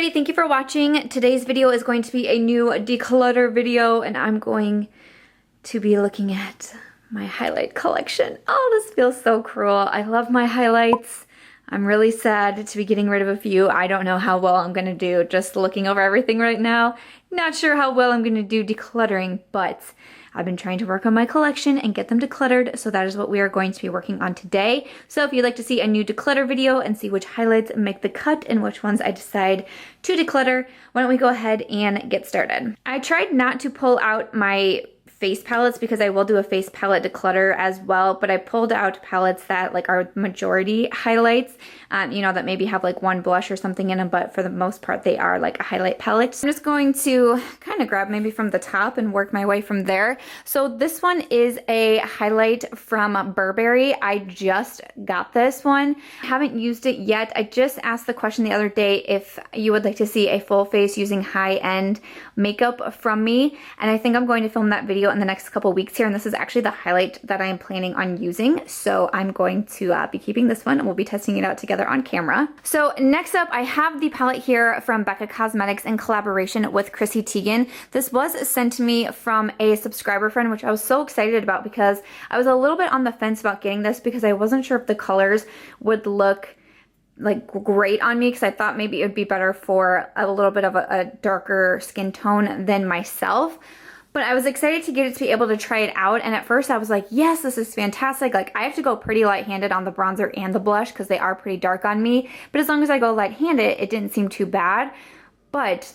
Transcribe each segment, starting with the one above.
Thank you for watching. Today's video is going to be a new declutter video, and I'm going to be looking at my highlight collection. Oh, this feels so cruel. I love my highlights. I'm really sad to be getting rid of a few. I don't know how well I'm gonna do just looking over everything right now. Not sure how well I'm gonna do decluttering, but I've been trying to work on my collection and get them decluttered, so that is what we are going to be working on today. So if you'd like to see a new declutter video and see which highlights make the cut and which ones I decide to declutter, why don't we go ahead and get started. I tried not to pull out my face palettes because I will do a face palette declutter as well, but I pulled out palettes that like are majority highlights, you know, that maybe have like one blush or something in them, but for the most part they are like a highlight palette. I'm just going to kind of grab maybe from the top and work my way from there. So this one is a highlight from Burberry. I just got this one. I haven't used it yet. I just asked the question the other day if you would like to see a full face using high-end makeup from me, and I think I'm going to film that video in the next couple weeks here, and this is actually the highlight that I am planning on using, so I'm going to be keeping this one and we'll be testing it out together on camera. So next up, I have the palette here from Becca Cosmetics in collaboration with Chrissy Teigen. This was sent to me from a subscriber friend, which I was so excited about because I was a little bit on the fence about getting this because I wasn't sure if the colors would look like great on me, because I thought maybe it would be better for a little bit of a darker skin tone than myself. But I was excited to get it to be able to try it out, and at first I was like, yes, this is fantastic. Like, I have to go pretty light-handed on the bronzer and the blush because they are pretty dark on me, but as long as I go light-handed, it didn't seem too bad. But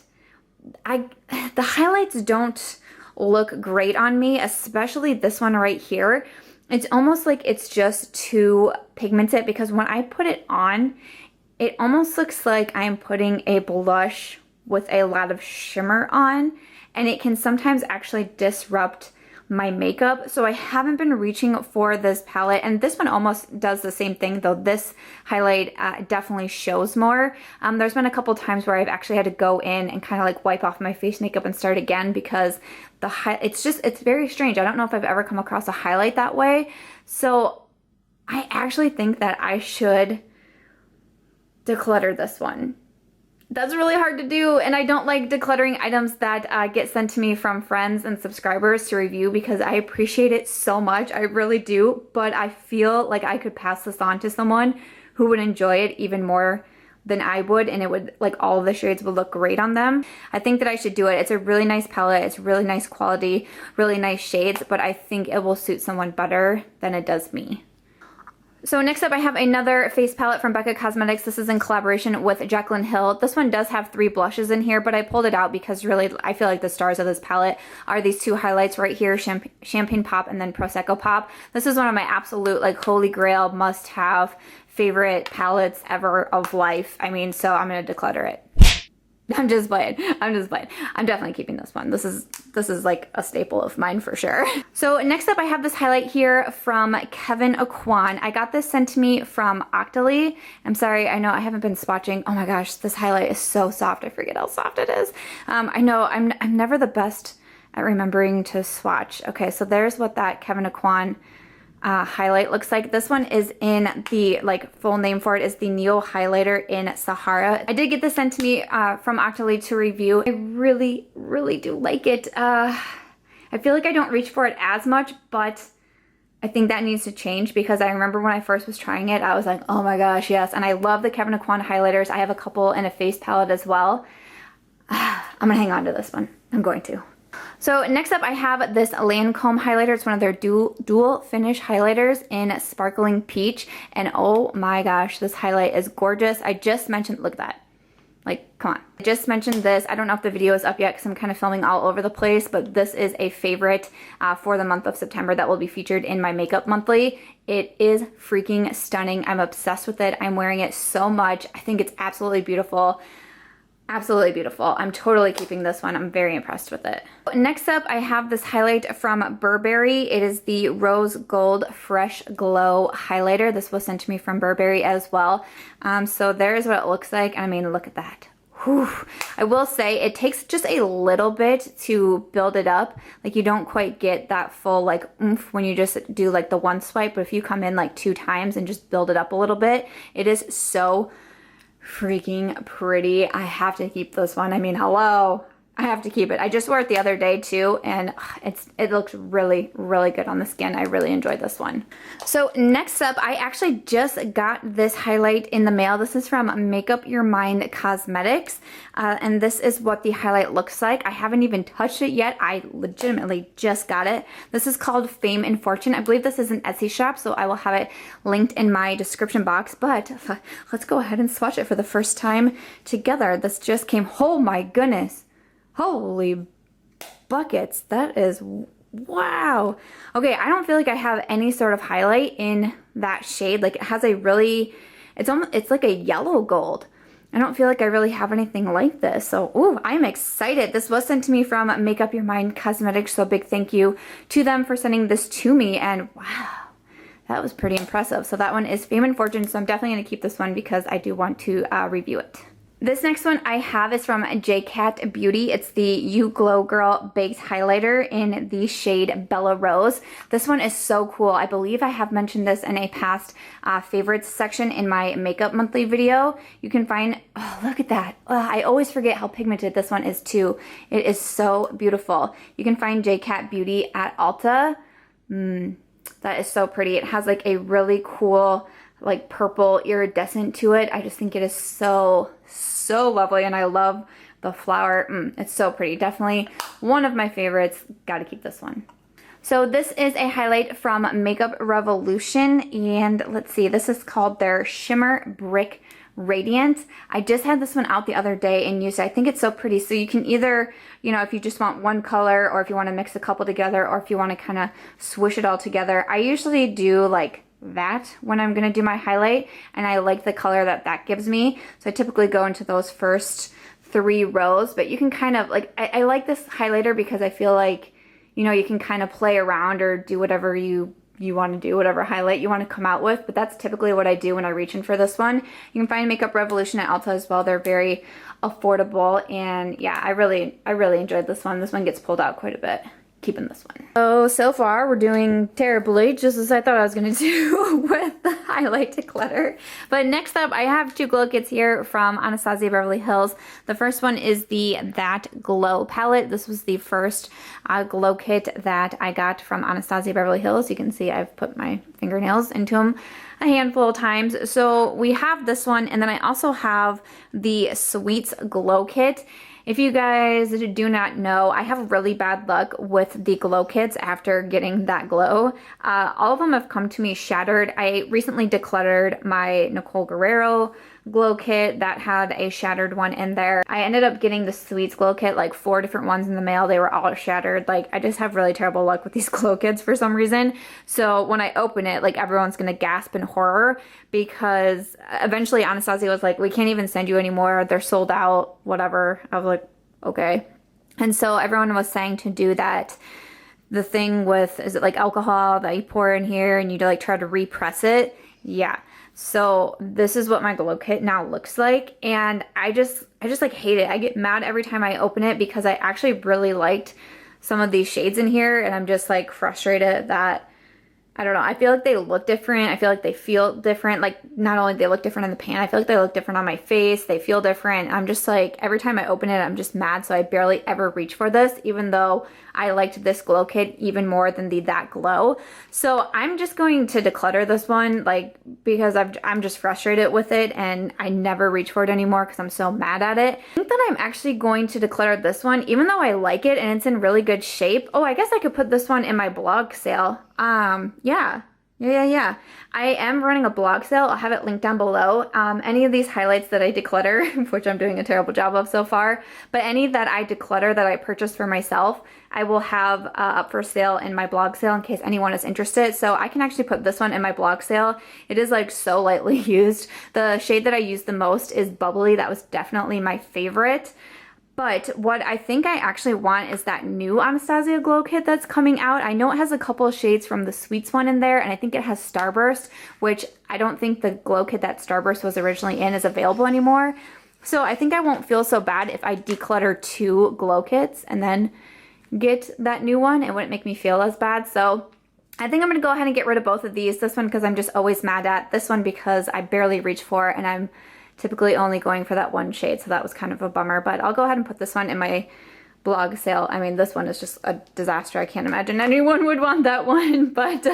the highlights don't look great on me, especially this one right here. It's almost like it's just too pigmented, because when I put it on, it almost looks like I'm putting a blush with a lot of shimmer on, and it can sometimes actually disrupt my makeup. So I haven't been reaching for this palette, and this one almost does the same thing, though this highlight definitely shows more. There's been a couple times where I've actually had to go in and kind of like wipe off my face makeup and start again because it's very strange. I don't know if I've ever come across a highlight that way. So I actually think that I should declutter this one. That's really hard to do, and I don't like decluttering items that get sent to me from friends and subscribers to review because I appreciate it so much. I really do, but I feel like I could pass this on to someone who would enjoy it even more than I would, and it would, like, all of the shades would look great on them. I think that I should do it. It's a really nice palette. It's really nice quality, really nice shades, but I think it will suit someone better than it does me. So next up, I have another face palette from Becca Cosmetics. This is in collaboration with Jaclyn. This one does have 3 blushes in here, but I pulled it out because really I feel like the stars of this palette are these 2 highlights right here, Champagne Pop and then Prosecco Pop. This is one of my absolute like holy grail must-have favorite palettes ever of life. I mean, so I'm gonna declutter it. I'm just playing. I'm just playing. I'm definitely keeping this one. This is like a staple of mine for sure. So next up, I have this highlight here from Kevyn Aucoin. I got this sent to me from Octoly. I'm sorry, I know I haven't been swatching. Oh my gosh, this highlight is so soft. I forget how soft it is. I know I'm never the best at remembering to swatch. Okay, so there's what that Kevyn Aucoin highlight looks like. This one is in the, like, full name for it is the Neo Highlighter in Sahara. I did get this sent to me from Octoly to review. I really, really do like it. I feel like I don't reach for it as much, but I think that needs to change because I remember when I first was trying it, I was like, oh my gosh, yes. And I love the Kevyn Aucoin highlighters. I have a couple in a face palette as well. I'm gonna hang on to this one. I'm going to. So next up, I have this Lancome highlighter. It's one of their dual finish highlighters in Sparkling Peach. And oh my gosh, this highlight is gorgeous. I just mentioned, look at that. Like, come on. I just mentioned this. I don't know if the video is up yet because I'm kind of filming all over the place, but this is a favorite for the month of September that will be featured in my Makeup Monthly. It is freaking stunning. I'm obsessed with it. I'm wearing it so much. I think it's absolutely beautiful. Absolutely beautiful. I'm totally keeping this one. I'm very impressed with it. Next up, I have this highlight from Burberry. It is the Rose Gold Fresh Glow highlighter. This was sent to me from Burberry as well. So there's what it looks like. I mean, look at that. Whew. I will say it takes just a little bit to build it up. Like, you don't quite get that full like oomph when you just do like the one swipe, but if you come in like 2 times and just build it up a little bit, it is so freaking pretty. I have to keep this one. I mean, hello. I have to keep it. I just wore it the other day too, and it looks really, really good on the skin. I really enjoyed this one. So next up, I actually just got this highlight in the mail. This is from Make Up Your Mind Cosmetics, and this is what the highlight looks like. I haven't even touched it yet. I legitimately just got it. This is called Fame and Fortune. I believe this is an Etsy shop, so I will have it linked in my description box, but let's go ahead and swatch it for the first time together. This just came, oh my goodness. Holy buckets, that is, wow. Okay, I don't feel like I have any sort of highlight in that shade. Like, it has a really, it's like a yellow gold. I don't feel like I really have anything like this. So, ooh, I'm excited. This was sent to me from Make Up Your Mind Cosmetics, so big thank you to them for sending this to me, and wow, that was pretty impressive. So that one is Fame and Fortune, so I'm definitely gonna keep this one because I do want to review it. This next one I have is from JCat Beauty. It's the You Glow Girl Baked Highlighter in the shade Bella Rose. This one is so cool. I believe I have mentioned this in a past favorites section in my makeup monthly video. You can find, oh, look at that. Oh, I always forget how pigmented this one is too. It is so beautiful. You can find JCat Beauty at Ulta. That is so pretty. It has like a really cool like purple iridescent to it. I just think it is so lovely, and I love the flower. It's so pretty. Definitely one of my favorites. Gotta keep this one. So this is a highlight from Makeup Revolution, and let's see, this is called their Shimmer Brick Radiant. I just had this one out the other day and used it. I think it's so pretty. So you can either, you know, if you just want one color, or if you want to mix a couple together, or if you want to kind of swish it all together. I usually do like that when I'm gonna do my highlight, and I like the color that gives me, so I typically go into those first 3 rows. But you can kind of like, I like this highlighter because I feel like, you know, you can kind of play around or do whatever you want to do, whatever highlight you want to come out with. But that's typically what I do when I reach in for this one. You can find Makeup Revolution at Ulta as well. They're very affordable, and yeah, I really enjoyed this one. This one gets pulled out quite a bit. Keeping this one. So far we're doing terribly, just as I thought I was gonna do with the highlight declutter. But next up, I have 2 glow kits here from Anastasia Beverly Hills. The first one is the That Glow palette. This was the first glow kit that I got from Anastasia Beverly Hills. You can see I've put my fingernails into them a handful of times. So we have this one, and then I also have the Sweets Glow Kit. If you guys do not know, I have really bad luck with the glow kits after getting That Glow. All of them have come to me shattered. I recently decluttered my Nicole Guerrero glow kit that had a shattered one in there. I ended up getting the Sweets glow kit, like 4 different ones in the mail. They were all shattered. Like, I just have really terrible luck with these glow kits for some reason. So when I open it, like, everyone's gonna gasp in horror, because eventually Anastasia was like, we can't even send you anymore. They're sold out, whatever. I was like, okay. And so everyone was saying to do that, the thing with, is it like alcohol that you pour in here and you like try to repress it? Yeah. So this is what my glow kit now looks like, and I just like hate it. I get mad every time I open it because I actually really liked some of these shades in here, and I'm just like frustrated that, I don't know, I feel like they look different. I feel like they feel different. Like, not only they look different in the pan, I feel like they look different on my face. They feel different. I'm just like, every time I open it, I'm just mad. So I barely ever reach for this, even though I liked this glow kit even more than the That Glow. So I'm just going to declutter this one, like, because I'm just frustrated with it, and I never reach for it anymore because I'm so mad at it. I think that I'm actually going to declutter this one, even though I like it and it's in really good shape. Oh, I guess I could put this one in my blog sale. Yeah. I am running a blog sale. I'll have it linked down below. Any of these highlights that I declutter, which I'm doing a terrible job of so far, but any that I declutter that I purchased for myself, I will have up for sale in my blog sale in case anyone is interested. So I can actually put this one in my blog sale. It is like so lightly used. The shade that I use the most is Bubbly. That was definitely my favorite. But what I think I actually want is that new Anastasia glow kit that's coming out. I know it has a couple of shades from the Sweets one in there, and I think it has Starburst, which I don't think the glow kit that Starburst was originally in is available anymore. So I think I won't feel so bad if I declutter 2 glow kits and then get that new one. It wouldn't make me feel as bad. So I think I'm going to go ahead and get rid of both of these. This one because I'm just always mad at. This one because I barely reach for, and I'm typically only going for that one shade, so that was kind of a bummer. But I'll go ahead and put this one in my blog sale. I mean, this one is just a disaster. I can't imagine anyone would want that one. But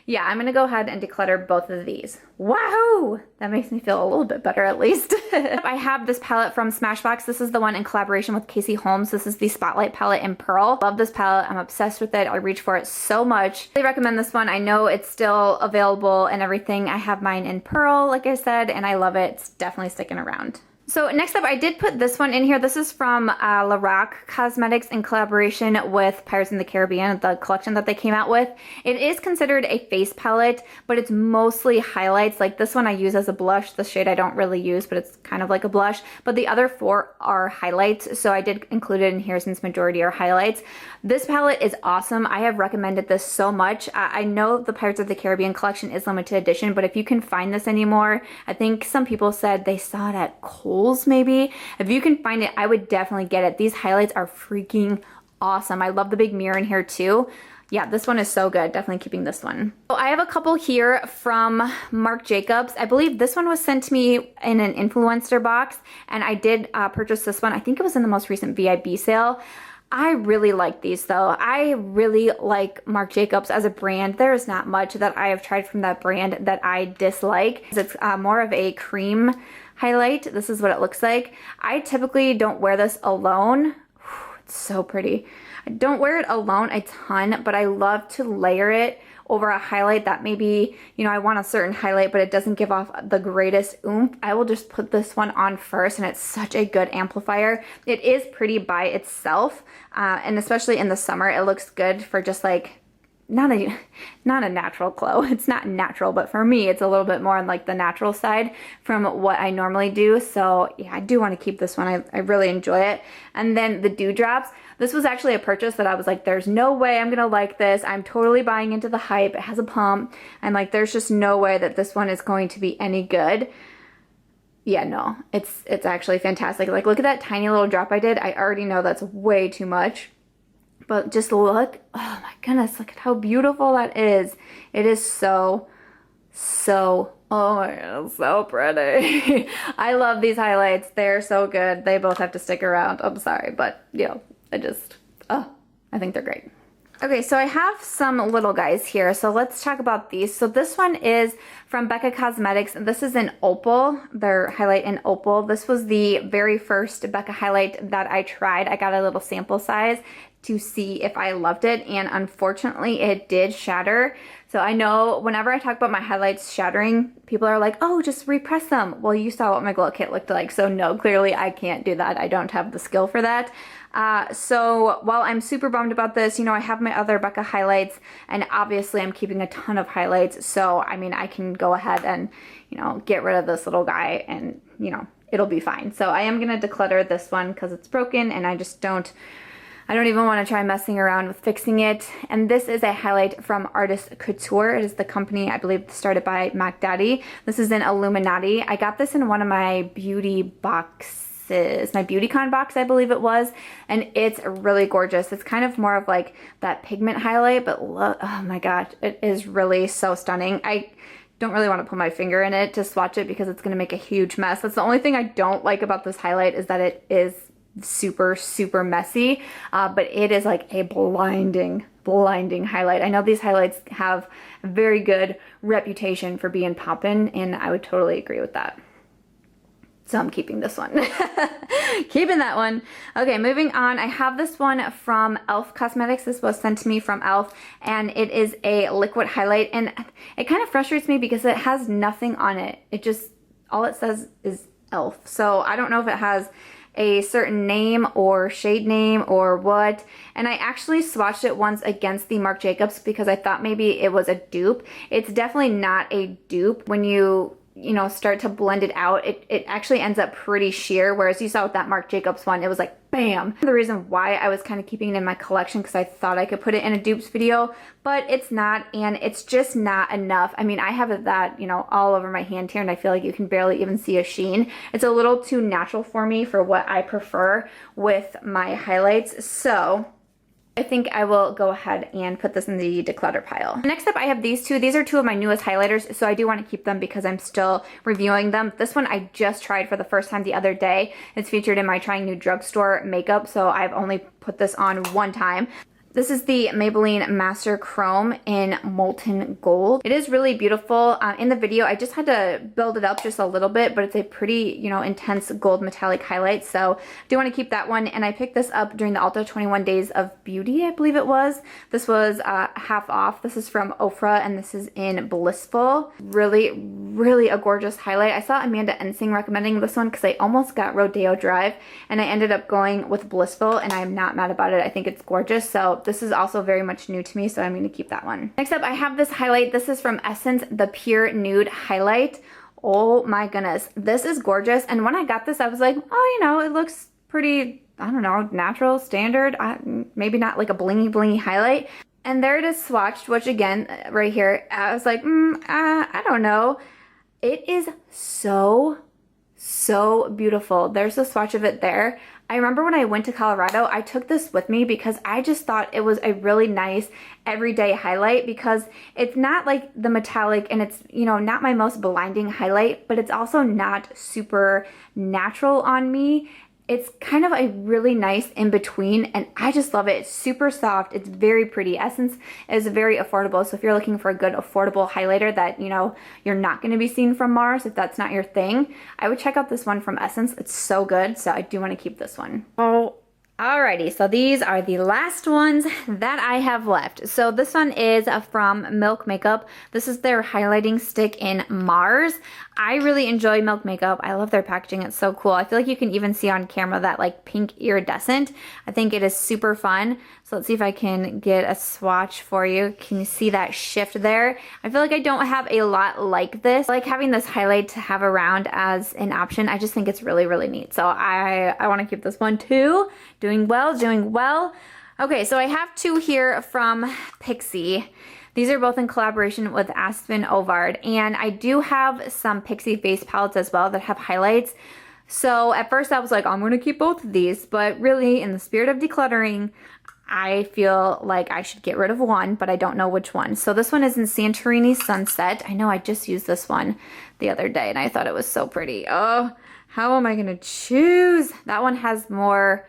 yeah, I'm gonna go ahead and declutter both of these. Wahoo! That makes me feel a little bit better at least. I have this palette from Smashbox. This is the one in collaboration with Holmes. This is the Spotlight palette in Pearl. Love this palette. I'm obsessed with it. I reach for it so much. I recommend this one. I know it's still available and everything. I have mine in Pearl, like I said, and I love it. It's definitely sticking around. So next up, I did put this one in here. This is from Lorac Cosmetics in collaboration with Pirates in the Caribbean, the collection that they came out with. It is considered a face palette, but it's mostly highlights. Like this one I use as a blush. The shade I don't really use, but it's kind of like a blush. But the other four are highlights, so I did include it in here since majority are highlights. This palette is awesome. I have recommended this so much. I know the Pirates of the Caribbean collection is limited edition, but if you can find this anymore, I think some people said they saw it at Kohl's maybe. If you can find it, I would definitely get it. These highlights are freaking awesome. I love the big mirror in here too. Yeah, this one is so good. Definitely keeping this one. So I have a couple here from Marc Jacobs. I believe this one was sent to me in an influencer box, and I did purchase this one. I think it was in the most recent VIB sale. I really like these though. I really like Marc Jacobs as a brand. There is not much that I have tried from that brand that I dislike. It's more of a cream highlight. This is what it looks like. I typically don't wear this alone. It's so pretty. I don't wear it alone a ton, but I love to layer it over a highlight that maybe, you know, I want a certain highlight, but it doesn't give off the greatest oomph. I will just put this one on first, and it's such a good amplifier. It is pretty by itself, and especially in the summer, it looks good for just like, not a natural glow. It's not natural, but for me, it's a little bit more on like the natural side from what I normally do. So yeah, I do want to keep this one. I really enjoy it. And then the dewdrops. This was actually a purchase that I was like, there's no way I'm gonna like this. I'm totally buying into the hype. It has a pump. I'm like, there's just no way that this one is going to be any good. Yeah, no, it's actually fantastic. Like, look at that tiny little drop I did. I already know that's way too much. But just look, oh my goodness, look at how beautiful that is. It is so, oh my god, so pretty. I love these highlights. They're so good. They both have to stick around. I'm sorry, but you know, I think they're great. Okay, so I have some little guys here, so let's talk about these. So this one is from Becca Cosmetics, and this is in Opal, their highlight in Opal. This was the very first Becca highlight that I tried. I got a little sample size to see if I loved it, and unfortunately it did shatter. So I know whenever I talk about my highlights shattering, people are like, oh, just repress them. Well, you saw what my glow kit looked like, so no, clearly I can't do that. I don't have the skill for that. So while I'm super bummed about this, you know, I have my other Becca highlights, and obviously I'm keeping a ton of highlights. So, I mean, I can go ahead and, you know, get rid of this little guy and, you know, it'll be fine. So I am going to declutter this one because it's broken, and I don't even want to try messing around with fixing it. And this is a highlight from Artist Couture. It is the company, I believe, started by Mac Daddy. This is in Illuminati. I got this in one of my beauty boxes. My BeautyCon box, I believe it was, and it's really gorgeous. It's kind of more of like that pigment highlight, but look, oh my gosh, it is really so stunning. I don't really want to put my finger in it to swatch it because it's going to make a huge mess. That's the only thing I don't like about this highlight, is that it is super messy, but it is like a blinding highlight. I know these highlights have a very good reputation for being poppin', and I would totally agree with that. So I'm keeping this one. Keeping that one. Okay, moving on. I have this one from e.l.f. Cosmetics. This was sent to me from e.l.f. and it is a liquid highlight, and it kind of frustrates me because it has nothing on it. It just, all it says is e.l.f. So I don't know if it has a certain name or shade name or what. And I actually swatched it once against the Marc Jacobs because I thought maybe it was a dupe. It's definitely not a dupe. When you know, start to blend it out, it actually ends up pretty sheer, whereas you saw with that Marc Jacobs one, it was like bam. The reason why I was kind of keeping it in my collection because I thought I could put it in a dupes video, but it's not, and it's just not enough. I mean, I have that, you know, all over my hand here, and I feel like you can barely even see a sheen. It's a little too natural for me for what I prefer with my highlights. So I think I will go ahead and put this in the declutter pile. Next up, I have these two. These are two of my newest highlighters, so I do want to keep them because I'm still reviewing them. This one I just tried for the first time the other day. It's featured in my trying new drugstore makeup, so I've only put this on one time. This is the Maybelline Master Chrome in Molten Gold. It is really beautiful. In the video, I just had to build it up just a little bit, but it's a pretty, you know, intense gold metallic highlight. So I do want to keep that one. And I picked this up during the Ulta 21 Days of Beauty, I believe it was. This was half off. This is from Ofra, and this is in Blissful. Really, really a gorgeous highlight. I saw Amanda Ensing recommending this one because I almost got Rodeo Drive, and I ended up going with Blissful, and I'm not mad about it. I think it's gorgeous. So this is also very much new to me, so I'm going to keep that one. Next up, I have this highlight. This is from Essence, the Pure Nude Highlight. Oh my goodness, this is gorgeous. And when I got this, I was like, oh, you know, it looks pretty, I don't know, natural, standard. Maybe not like a blingy blingy highlight. And there it is swatched, which again, right here, I was like, I don't know. It is so beautiful. There's a swatch of it there. I remember when I went to Colorado, I took this with me because I just thought it was a really nice everyday highlight because it's not like the metallic and it's, you know, not my most blinding highlight, but it's also not super natural on me. It's kind of a really nice in-between, and I just love it. It's super soft. It's very pretty. Essence is very affordable, so if you're looking for a good affordable highlighter that, you know, you're not going to be seeing from Mars, if that's not your thing, I would check out this one from Essence. It's so good, so I do want to keep this one. Oh, alrighty, so these are the last ones that I have left. So this one is from Milk Makeup. This is their highlighting stick in Mars. I really enjoy Milk Makeup. I love their packaging. It's so cool. I feel like you can even see on camera that like pink iridescent. I think it is super fun. So let's see if I can get a swatch for you. Can you see that shift there? I feel like I don't have a lot like this. I like having this highlight to have around as an option. I just think it's really, really neat. So I want to keep this one too. Doing well, doing well. Okay, so I have two here from Peche. These are both in collaboration with Aspen Ovard, and I do have some Peche face palettes as well that have highlights. So at first I was like, I'm going to keep both of these, but really in the spirit of decluttering, I feel like I should get rid of one, but I don't know which one. So this one is in Santorini Sunset. I know I just used this one the other day and I thought it was so pretty. Oh, how am I going to choose? That one has more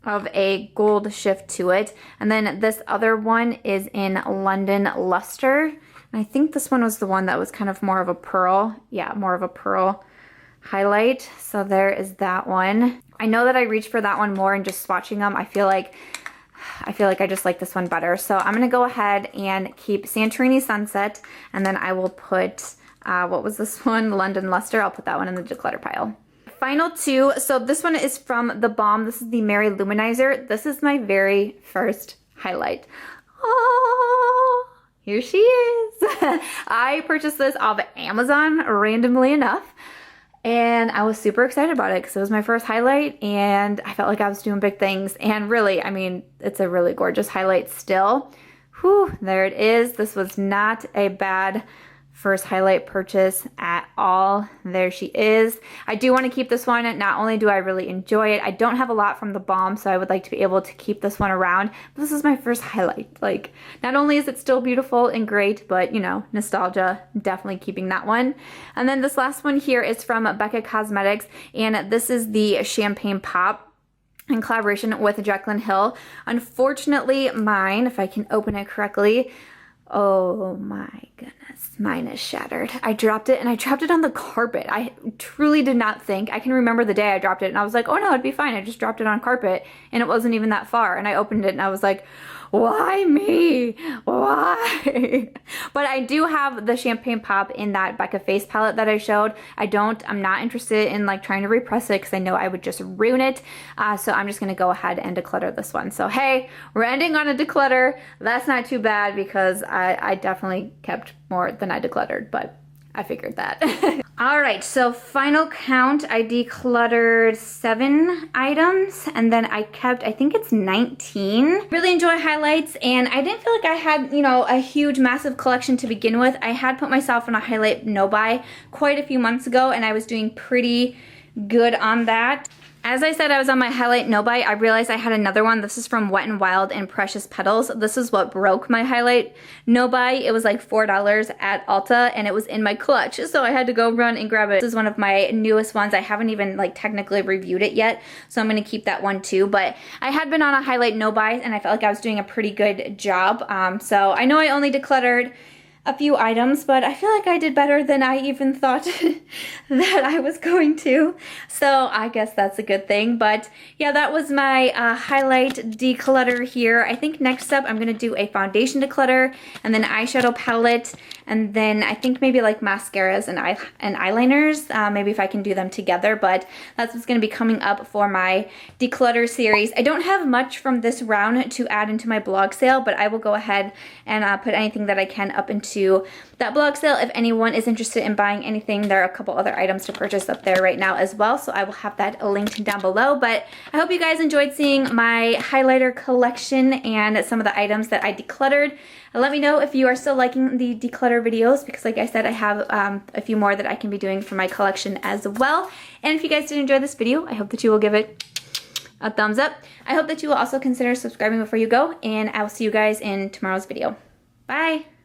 of a gold shift to it. And then this other one is in London Luster. And I think this one was the one that was kind of more of a pearl. Yeah, more of a pearl highlight. So there is that one. I know that I reached for that one more and just swatching them. I feel like I just like this one better. So I'm going to go ahead and keep Santorini Sunset. And then I will put, what was this one? London Luster. I'll put that one in the declutter pile. Final two. So this one is from The Balm. This is the Mary Luminizer. This is my very first highlight. Oh, here she is. I purchased this off Amazon randomly enough, and I was super excited about it because it was my first highlight and I felt like I was doing big things. And really, I mean, it's a really gorgeous highlight still. Whew, there it is. This was not a bad first highlight purchase at all. There she is. I do want to keep this one. Not only do I really enjoy it, I don't have a lot from The Balm, so I would like to be able to keep this one around. But this is my first highlight. Like, not only is it still beautiful and great, but you know, nostalgia, definitely keeping that one. And then this last one here is from Becca Cosmetics, and this is the Champagne Pop in collaboration with Jaclyn Hill. Unfortunately, mine, if I can open it correctly, oh my goodness, mine is shattered. I dropped it, and I dropped it on the carpet. I truly did not think. I can remember the day I dropped it and I was like, oh no, it'd be fine. I just dropped it on carpet and it wasn't even that far. And I opened it and I was like, why me? Why? But I do have the Champagne Pop in that Becca face palette that I showed. I'm not interested in like trying to repress it because I know I would just ruin it. So I'm just going to go ahead and declutter this one. So hey, we're ending on a declutter. That's not too bad because I definitely kept more than I decluttered, but I figured that. All right, so final count, I decluttered 7 items and then I kept, I think it's 19. Really enjoy highlights, and I didn't feel like I had, you know, a huge massive collection to begin with. I had put myself on a highlight no buy quite a few months ago and I was doing pretty good on that. As I said, I was on my highlight no buy. I realized I had another one. This is from Wet n Wild and Precious Petals. This is what broke my highlight no buy. It was like $4 at Ulta and it was in my clutch. So I had to go run and grab it. This is one of my newest ones. I haven't even like technically reviewed it yet. So I'm going to keep that one too. But I had been on a highlight no buy and I felt like I was doing a pretty good job. So I know I only decluttered a few items, but I feel like I did better than I even thought that I was going to. So I guess that's a good thing. But yeah, that was my highlight declutter here. I think next up I'm going to do a foundation declutter and then eyeshadow palette and then I think maybe like mascaras and eyeliners, maybe if I can do them together, but that's what's going to be coming up for my declutter series. I don't have much from this round to add into my blog sale, but I will go ahead and put anything that I can up into that blog sale. If anyone is interested in buying anything, there are a couple other items to purchase up there right now as well, so I will have that linked down below. But I hope you guys enjoyed seeing my highlighter collection and some of the items that I decluttered. Let me know if you are still liking the declutter videos, because like I said, I have a few more that I can be doing for my collection as well. And if you guys did enjoy this video, I hope that you will give it a thumbs up. I hope that you will also consider subscribing before you go, and I will see you guys in tomorrow's video. Bye!